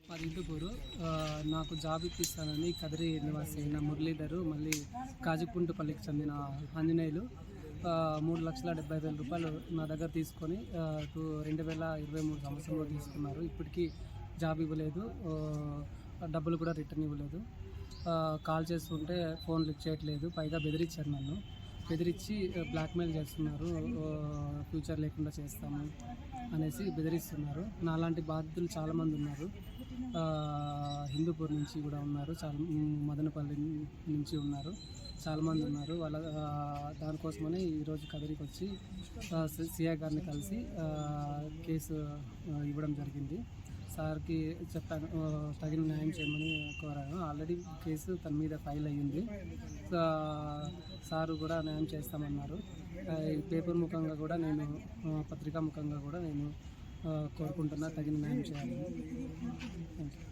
మాది హిందూపూరు. నాకు జాబ్ ఇప్పిస్తానని కదిరి నివాసి అయిన మురళీధరు మళ్ళీ కాజిపుంటుపల్లికి చెందిన ఆంజనేయులు 3,70,000 నా దగ్గర తీసుకొని 2023 సంవత్సరంలో తీసుకున్నారు. ఇప్పటికీ జాబ్ ఇవ్వలేదు, డబ్బులు కూడా రిటర్న్ ఇవ్వలేదు. కాల్ చేస్తుంటే ఫోన్ లిఫ్ట్ చేయట్లేదు. పైగా బెదిరించారు, నన్ను బెదిరించి బ్లాక్మెయిల్ చేస్తున్నారు. ఫ్యూచర్ లేకుండా చేస్తాము అనేసి బెదిరిస్తున్నారు. నాలాంటి బాధితులు చాలామంది ఉన్నారు. హిందూపూర్ నుంచి కూడా ఉన్నారు, చాలా మదనపల్లి నుంచి ఉన్నారు, చాలామంది ఉన్నారు. వాళ్ళ దానికోసమని ఈరోజు కదిరికి వచ్చి సిఐ గారిని కలిసి కేసు ఇవ్వడం జరిగింది. సార్కి చెప్పాను, తగిన న్యాయం చేయమని కోరాను. ఆల్రెడీ కేసు తన మీద ఫైల్ అయ్యింది. సారు కూడా న్యాయం చేస్తామన్నారు. ఈ పేపర్ ముఖంగా కూడా నేను, పత్రికా ముఖంగా కూడా నేను కోరుకుంటున్నా తగిన న్యాయం చేయాలని. Thank you.